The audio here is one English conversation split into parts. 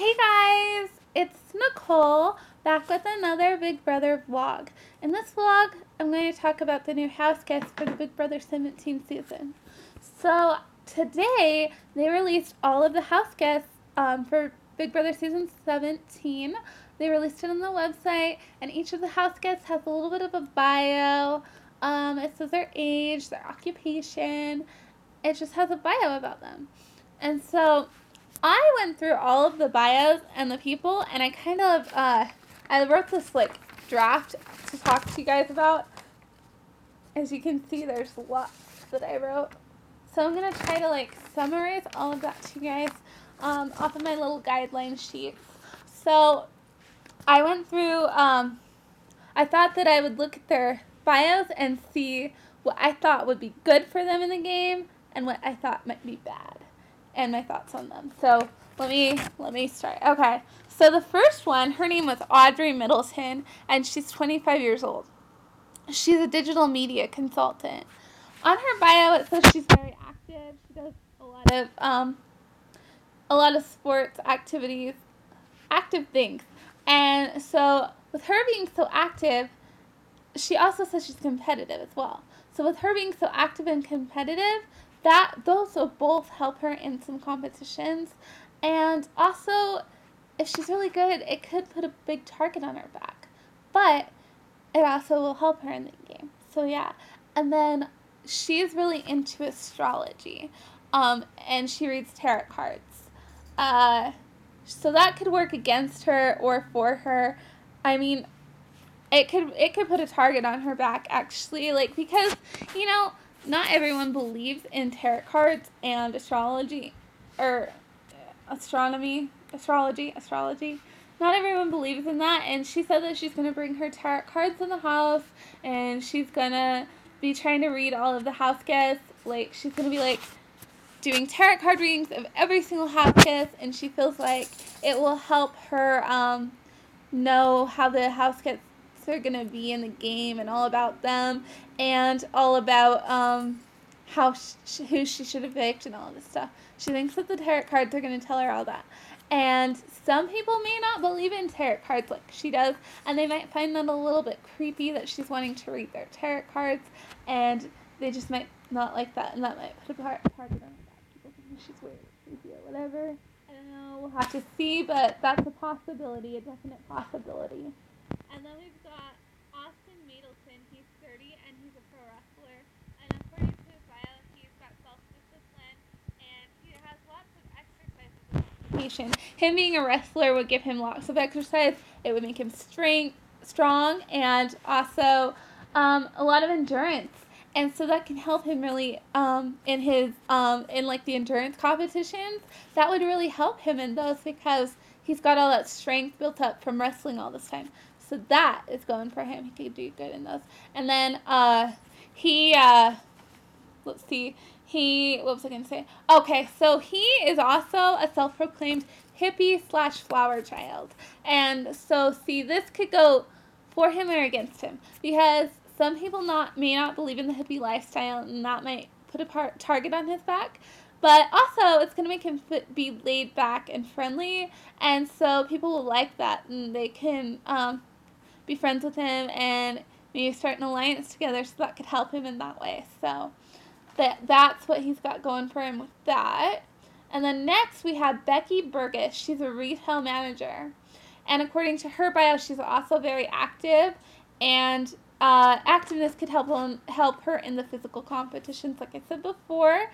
Hey guys, it's Nicole back with another Big Brother vlog. In this vlog, I'm going to talk about the new house guests for the Big Brother 17 season. So today, they released all of the house guests for Big Brother season 17. They released it on the website, and each of the house guests has a little bit of a bio. It says their age, their occupation. It just has a bio about them. And so I went through all of the bios and the people, and I kind of, I wrote this, draft to talk to you guys about. As you can see, there's lots that I wrote. So I'm going to try to, summarize all of that to you guys off of my little guideline sheets. So I went through, I thought that I would look at their bios and see what I thought would be good for them in the game and what I thought might be bad, and my thoughts on them. So let me start. Okay, so the first one, her name was Audrey Middleton, and she's 25 years old. She's a digital media consultant. On her bio, it says she's very active. She does a lot of sports activities, active things. And so with her being so active, she also says she's competitive as well. So with her being so active and competitive, those will both help her in some competitions. And also, if she's really good, it could put a big target on her back. But it also will help her in the game. So yeah. And then she's really into astrology. And she reads tarot cards. So that could work against her or for her. I mean, it could put a target on her back, actually, because, not everyone believes in tarot cards and astrology, or astrology. Not everyone believes in that, and she said that she's going to bring her tarot cards in the house, and she's going to be trying to read all of the house guests. She's going to be, doing tarot card readings of every single house guest, and she feels like it will help her know how the house guests are going to be in the game and all about them, and all about who she should evict and all of this stuff. She thinks that the tarot cards are going to tell her all that. And some people may not believe in tarot cards like she does, and they might find that a little bit creepy that she's wanting to read their tarot cards, and they just might not like that, and that might put a target on her back. People think she's weird or creepy or whatever. I don't know, we'll have to see, but that's a possibility, a definite possibility. And then we've got Austin Middleton. He's 30 and he's a pro wrestler. And according to his bio, he's got self-discipline and he has lots of exercises. Him being a wrestler would give him lots of exercise. It would make him strong, and also a lot of endurance. And so that can help him really in his in the endurance competitions. That would really help him in those because he's got all that strength built up from wrestling all this time. So that is going for him. He could do good in those. And then let's see. What was I going to say? Okay, so he is also a self-proclaimed hippie/flower child. And so, see, this could go for him or against him. Because some people may not believe in the hippie lifestyle, and that might put a target on his back. But also, it's going to make him be laid back and friendly. And so people will like that, and they can be friends with him and maybe start an alliance together, so that could help him in that way. So that's what he's got going for him with that. And then next we have Becky Burgess. She's a retail manager. And according to her bio, she's also very active, and activeness could help her in the physical competitions, like I said before.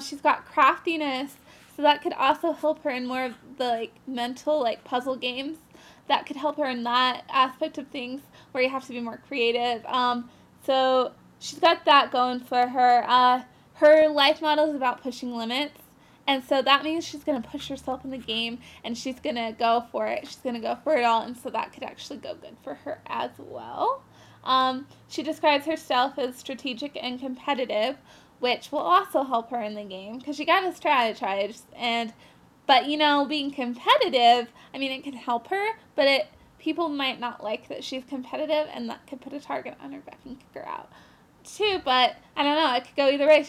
She's got craftiness, so that could also help her in more of the mental puzzle games. That could help her in that aspect of things where you have to be more creative. So she's got that going for her. Her life model is about pushing limits. And so that means she's going to push herself in the game, and she's going to go for it. She's going to go for it all, and so that could actually go good for her as well. She describes herself as strategic and competitive, which will also help her in the game, because you got to strategize. But, being competitive, it can help her, but people might not like that she's competitive, and that could put a target on her back and kick her out, too. But, I don't know, it could go either way.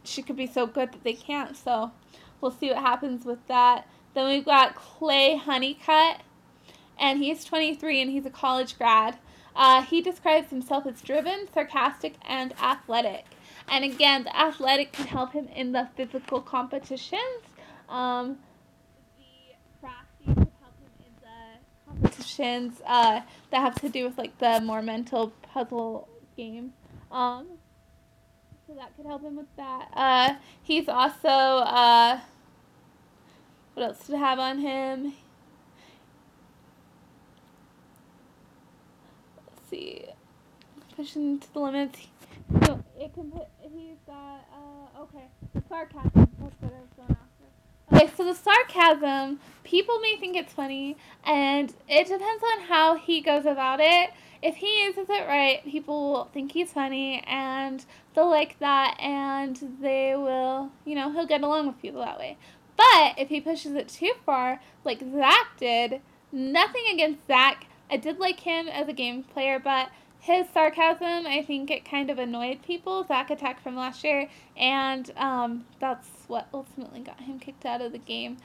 She could be so good that they can't, so we'll see what happens with that. Then we've got Clay Honeycutt, and he's 23 and he's a college grad. He describes himself as driven, sarcastic, and athletic. And again, the athletic can help him in the physical competitions. The crafty could help him in the competitions that have to do with like the more mental puzzle games. So that could help him with that. He's also what else did I have on him? Let's see. Pushing to the limits. So it can put. He's got. Okay. The sarcasm. That's what I was going after. Okay, so the sarcasm, people may think it's funny, and it depends on how he goes about it. If he uses it right, people will think he's funny, and they'll like that, and they will, he'll get along with people that way. But if he pushes it too far, like Zach did, nothing against Zach. I did like him as a game player, but his sarcasm, I think it kind of annoyed people. Zach Attack from last year, and that's what ultimately got him kicked out of the game.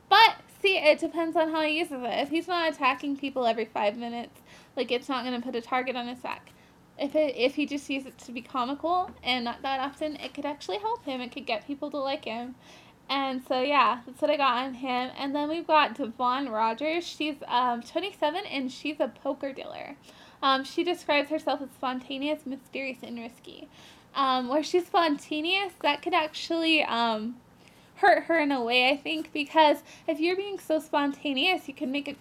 But see, it depends on how he uses it. If he's not attacking people every 5 minutes, like it's not going to put a target on his back. If he just uses it to be comical and not that often, it could actually help him. It could get people to like him. And so, yeah, that's what I got on him. And then we've got Devon Rogers. She's 27, and she's a poker dealer. She describes herself as spontaneous, mysterious, and risky. Where she's spontaneous, that could actually hurt her in a way, I think, because if you're being so spontaneous, you can make a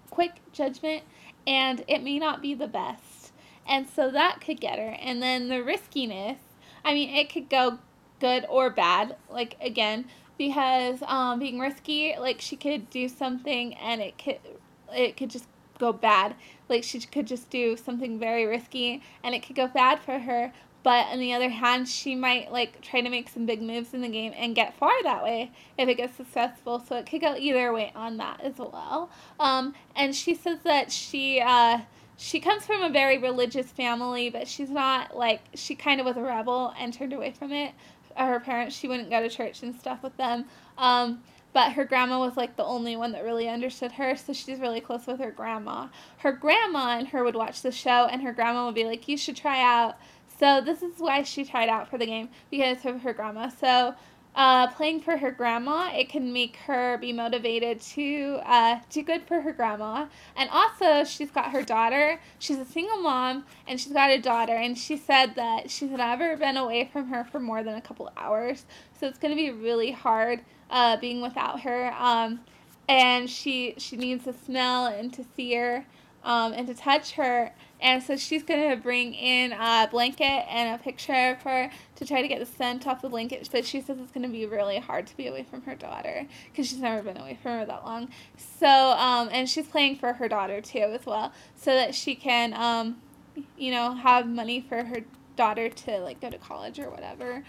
quick judgment, and it may not be the best. And so that could get her. And then the riskiness, I mean, it could go good or bad, like, again, because being risky, like, she could do something and it could just go bad. Like, she could just do something very risky and it could go bad for her. But on the other hand, she might like try to make some big moves in the game and get far that way if it gets successful. So it could go either way on that as well. And she says that she comes from a very religious family, but she's not like, she kind of was a rebel and turned away from it. Her parents, she wouldn't go to church and stuff with them. But her grandma was like the only one that really understood her, so she's really close with her grandma. Her grandma and her would watch the show, and her grandma would be like, you should try out. So this is why she tried out for the game, because of her grandma. So playing for her grandma, it can make her be motivated to do good for her grandma. And also, she's got her daughter. She's a single mom, and she's got a daughter. And she said that she's never been away from her for more than a couple hours. So it's going to be really hard being without her. And she needs to smell and to see her and to touch her. And so she's going to bring in a blanket and a picture of her to try to get the scent off the blanket. But she says it's going to be really hard to be away from her daughter because she's never been away from her that long. So, and she's playing for her daughter too as well, so that she can, have money for her daughter to like go to college or whatever.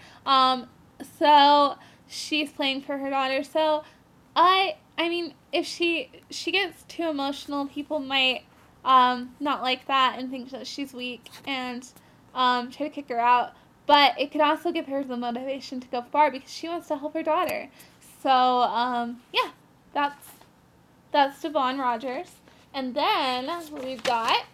So she's playing for her daughter. So I mean, if she gets too emotional, people might not like that and think that she's weak and try to kick her out. But it could also give her the motivation to go far because she wants to help her daughter. So yeah, that's Devon Rogers. And then we've got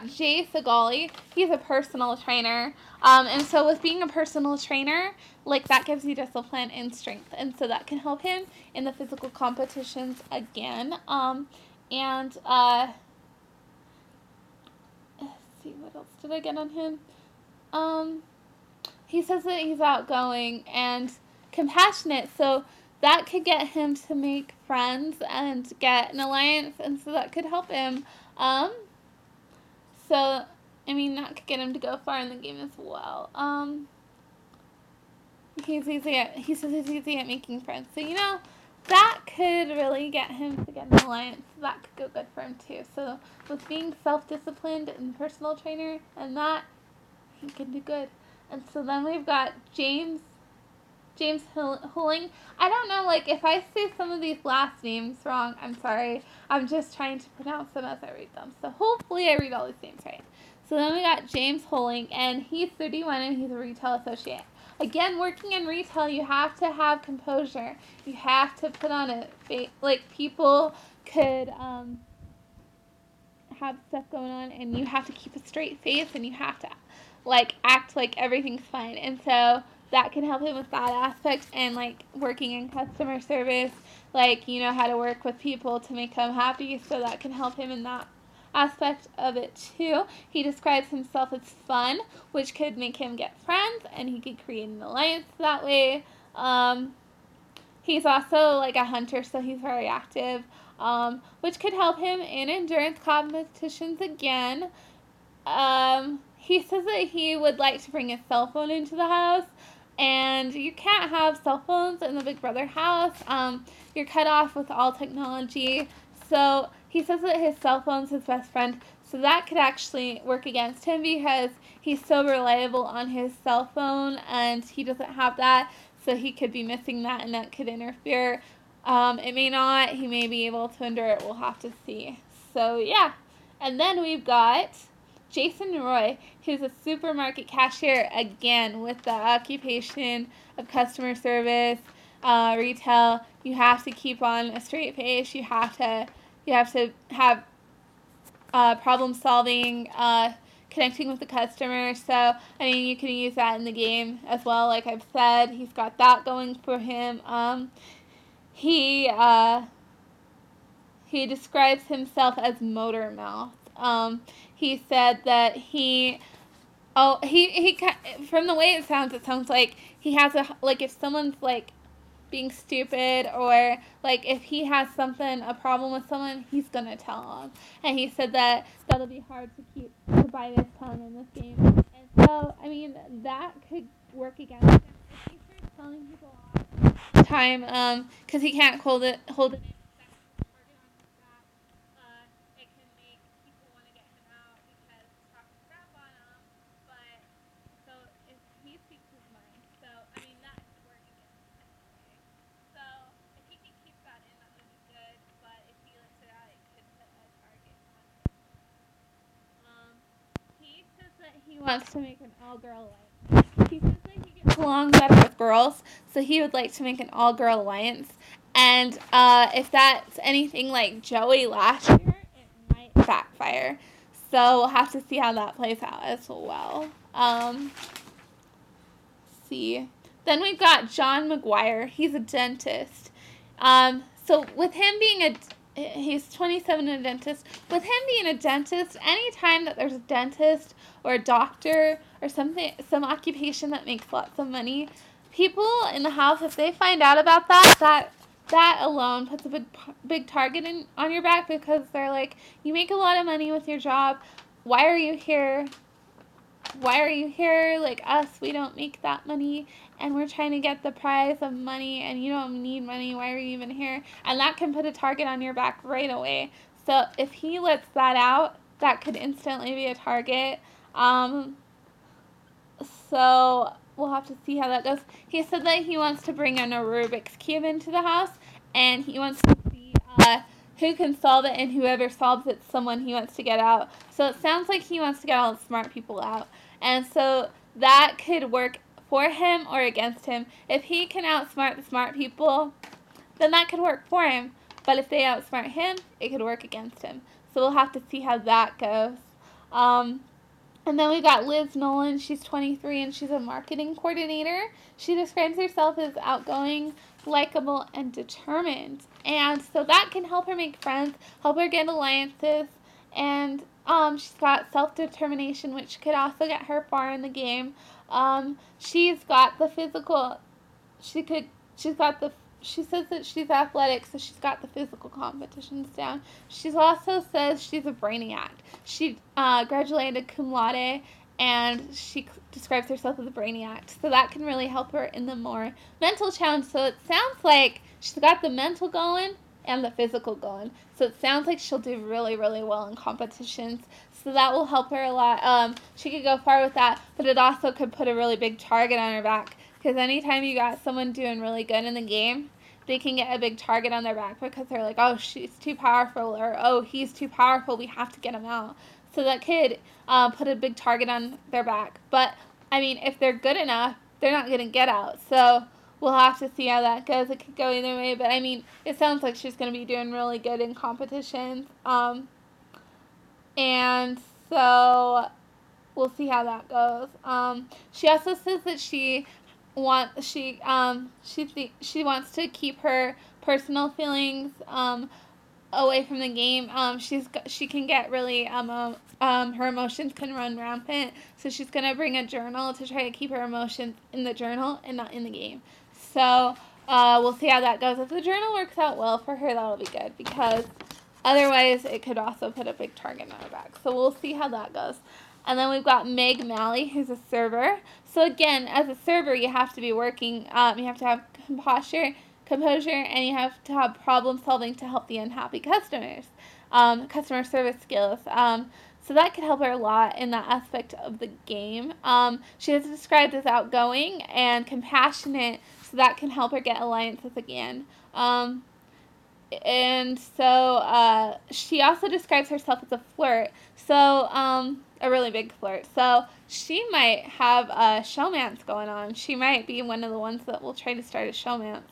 Jay Segali. He's a personal trainer. And so with being a personal trainer, like that gives you discipline and strength. And so that can help him in the physical competitions again. And let's see, what else did I get on him? He says that he's outgoing and compassionate, so that could get him to make friends and get an alliance, and so that could help him. So, I mean, that could get him to go far in the game as well. He says he's easy at making friends, so that could really get him to get an alliance. That could go good for him too. So with being self-disciplined and personal trainer and that, he can do good. And so then we've got James Huling. I don't know, like, if I say some of these last names wrong, I'm sorry. I'm just trying to pronounce them as I read them. So hopefully I read all these names right. So then we got James Huling, and he's 31 and he's a retail associate. again, working in retail, you have to have composure. You have to put on a face. Like, people could have stuff going on, and you have to keep a straight face, and you have to, like, act like everything's fine. And so that can help him with that aspect. And, like, working in customer service, like, you know how to work with people to make them happy, so that can help him in that aspect of it too. He describes himself as fun, which could make him get friends, and he could create an alliance that way. He's also like a hunter, so he's very active, which could help him in endurance competitions again. He says that he would like to bring his cell phone into the house, and you can't have cell phones in the Big Brother house. You're cut off with all technology. So he says that his cell phone's his best friend. So that could actually work against him because he's so reliable on his cell phone, and he doesn't have that. So he could be missing that, and that could interfere. It may not. He may be able to endure it. We'll have to see. So yeah. And then we've got Jason Roy, who's a supermarket cashier, again with the occupation of customer service, retail. You have to keep on a straight face. You have to have problem solving, connecting with the customer. So I mean, you can use that in the game as well. Like I've said, he's got that going for him. He describes himself as motor mouth. He said that he from the way it sounds like he has like if someone's like being stupid, or like if he has a problem with someone, he's gonna tell them. And he said that that'll be hard to bite his tongue in this game. And so I mean that could work against him if he starts telling people all the time, because he can't hold it in. It can make people want to get him out because he's talking crap on them. But so if he speaks his mind, so I mean that could work against him anyway. So if he can keep that in, that would be good. But if he lets it out, it could put a target on him. He says that he wants to make an all-girl alliance. He says that he gets along better with girls, so he would like to make an all-girl alliance. And if that's anything like Joey last year, it might backfire. So we'll have to see how that plays out as well. See. Then we've got John McGuire. He's a dentist. So with him being he's 27 and a dentist. With him being a dentist, anytime that there's a dentist or a doctor or some occupation that makes lots of money, people in the house, if they find out about that alone puts a big target on your back, because they're like, you make a lot of money with your job. Why are you here? Like us, we don't make that money, and we're trying to get the prize of money, and you don't need money. Why are you even here? And that can put a target on your back right away. So if he lets that out, that could instantly be a target. So we'll have to see how that goes. He said that he wants to bring an Rubik's Cube into the house, and he wants to see who can solve it, and whoever solves it, someone he wants to get out. So it sounds like he wants to get all the smart people out. And so that could work for him or against him. If he can outsmart the smart people, then that could work for him. But if they outsmart him, it could work against him. So we'll have to see how that goes. And then we got Liz Nolan. She's 23 and she's a marketing coordinator. She describes herself as outgoing, likable, and determined. And so that can help her make friends, help her get alliances, and she's got self-determination, which could also get her far in the game. She's got the physical. She says that she's athletic, so she's got the physical competitions down. She also says she's a brainiac. She graduated cum laude, and she describes herself as a brainiac. So that can really help her in the more mental challenge. So it sounds like she's got the mental going and the physical going. So it sounds like she'll do really, really well in competitions. So that will help her a lot. She could go far with that, but it also could put a really big target on her back. Because anytime you got someone doing really good in the game, they can get a big target on their back because they're like, oh, she's too powerful, or oh, he's too powerful, we have to get him out. So that could put a big target on their back. But, I mean, if they're good enough, they're not going to get out. So we'll have to see how that goes. It could go either way, but I mean, it sounds like she's going to be doing really good in competitions. And so we'll see how that goes. She also says that she wants to keep her personal feelings away from the game. She can get really her emotions can run rampant, so she's gonna bring a journal to try to keep her emotions in the journal and not in the game. So we'll see how that goes. If the journal works out well for her, that'll be good, because otherwise it could also put a big target on her back. So we'll see how that goes. And then we've got Meg Malley, who's a server. So again, as a server, you have to be working. You have to have composure, and you have to have problem solving to help the unhappy customers. Customer service skills. So that could help her a lot in that aspect of the game. She is described as outgoing and compassionate, so that can help her get alliances again. And so she also describes herself as a flirt. So a really big flirt. So she might have a showmance going on. She might be one of the ones that will try to start a showmance.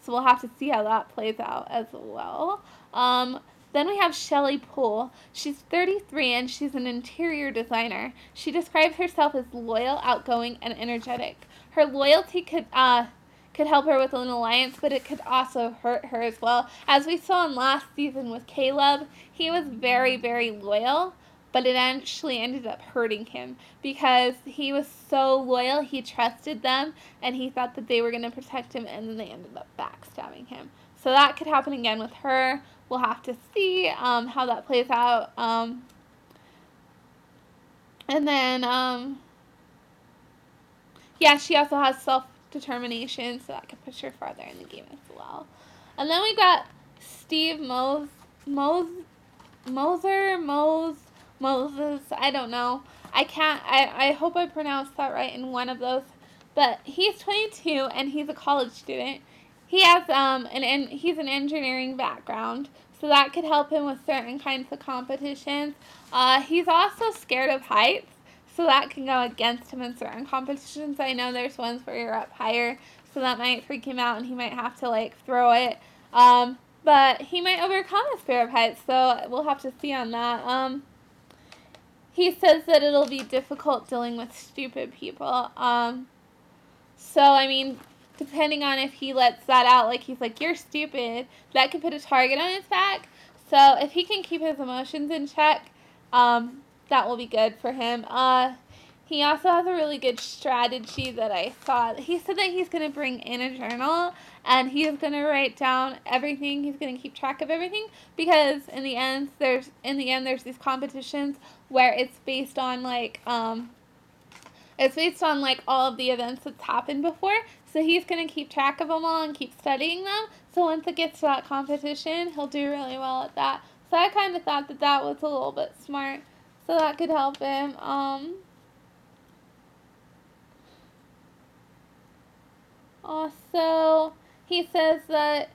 So we'll have to see how that plays out as well. Then we have Shelly Poole. She's 33 and she's an interior designer. She describes herself as loyal, outgoing, and energetic. Her loyalty could help her with an alliance, but it could also hurt her as well. As we saw in last season with Caleb, he was very, very loyal, but it actually ended up hurting him because he was so loyal, he trusted them, and he thought that they were going to protect him, and then they ended up backstabbing him. So that could happen again with her. We'll have to see how that plays out. And then, yeah, she also has self-determination, so that could push her farther in the game as well. And then we got Steve Moses, I don't know. I hope I pronounced that right in one of those. But he's 22 and he's a college student. He has he's an engineering background, so that could help him with certain kinds of competitions. He's also scared of heights, so that can go against him in certain competitions. I know there's ones where you're up higher, so that might freak him out and he might have to throw it. But he might overcome his fear of heights, so we'll have to see on that. He says that it'll be difficult dealing with stupid people. So, I mean, depending on if he lets that out, he's like, you're stupid, that could put a target on his back. So, if he can keep his emotions in check, that will be good for him. He also has a really good strategy that I saw. He said that he's going to bring in a journal, and he is going to write down everything. He's going to keep track of everything, because in the end there's these competitions where it's based on all of the events that's happened before. So he's going to keep track of them all and keep studying them. So once it gets to that competition, he'll do really well at that. So I kind of thought that was a little bit smart. So that could help him. Also, he says that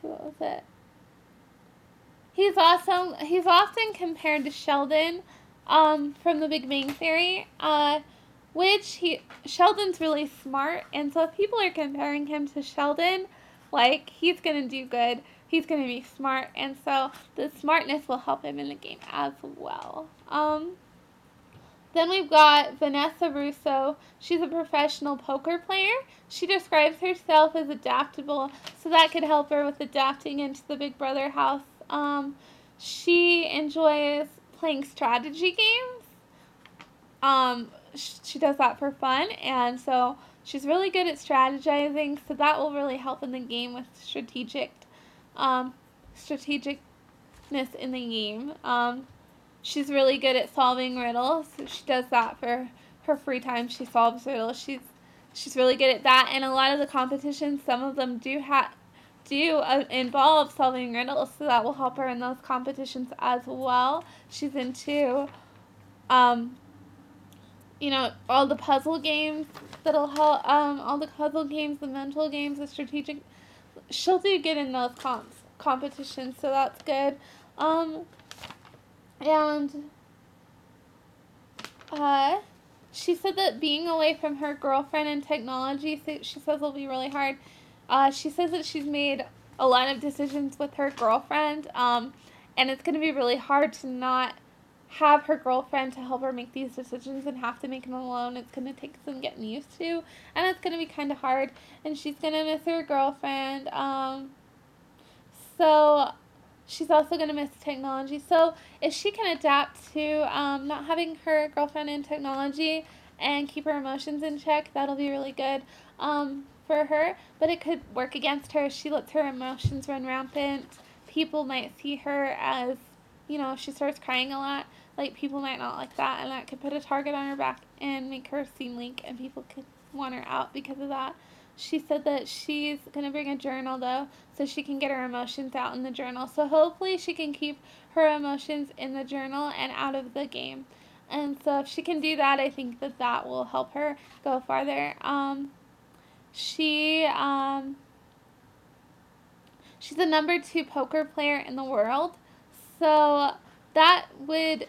what was it? He's often compared to Sheldon, from The Big Bang Theory, Sheldon's really smart, and so if people are comparing him to Sheldon, he's gonna do good. He's gonna be smart, and so the smartness will help him in the game as well. Then we've got Vanessa Russo. She's a professional poker player. She describes herself as adaptable, so that could help her with adapting into the Big Brother house. She enjoys playing strategy games. She does that for fun, and so she's really good at strategizing, so that will really help in the game with strategicness in the game. She's really good at solving riddles. So she does that for her free time. She solves riddles. She's really good at that. And a lot of the competitions, some of them do involve solving riddles, so that will help her in those competitions as well. She's into, all the puzzle games that'll help. All the puzzle games, the mental games, the strategic. She'll do good in those competitions, so that's good. And she said that being away from her girlfriend and technology, she says, will be really hard. She says that she's made a lot of decisions with her girlfriend, and it's going to be really hard to not have her girlfriend to help her make these decisions and have to make them alone. It's going to take some getting used to, and it's going to be kind of hard, and she's going to miss her girlfriend. So she's also going to miss technology. So if she can adapt to not having her girlfriend in technology and keep her emotions in check, that'll be really good for her. But it could work against her if she lets her emotions run rampant. People might see her as, if she starts crying a lot, like people might not like that, and that could put a target on her back and make her seem weak, and people could want her out because of that. She said that she's going to bring a journal, though, so she can get her emotions out in the journal. So hopefully she can keep her emotions in the journal and out of the game. And so if she can do that, I think that will help her go farther. She's the number 2 poker player in the world. So that would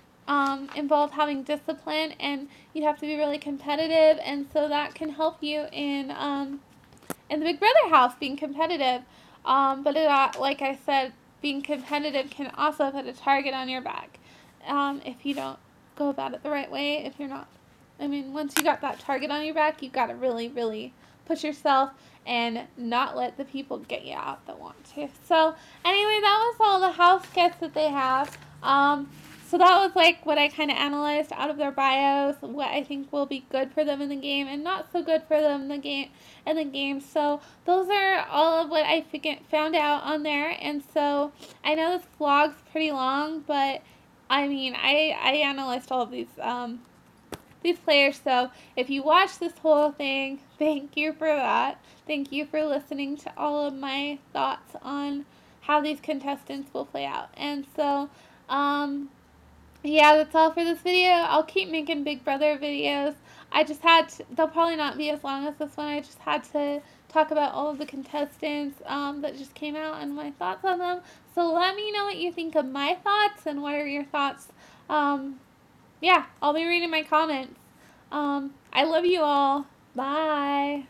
involve having discipline, and you'd have to be really competitive. And so that can help you in the Big Brother house, being competitive. But like I said, being competitive can also put a target on your back if you don't go about it the right way. If you're not, once you got that target on your back, you've got to really, really push yourself and not let the people get you out that want to. So anyway, that was all the house guests that they have. So that was like what I kind of analyzed out of their bios, what I think will be good for them in the game and not so good for them in the game. So those are all of what I found out on there. And so I know this vlog's pretty long, but I analyzed all of these players. So if you watch this whole thing, thank you for that. Thank you for listening to all of my thoughts on how these contestants will play out. And so, yeah, that's all for this video. I'll keep making Big Brother videos. They'll probably not be as long as this one. I just had to talk about all of the contestants that just came out and my thoughts on them. So let me know what you think of my thoughts and what are your thoughts. Yeah, I'll be reading my comments. I love you all. Bye.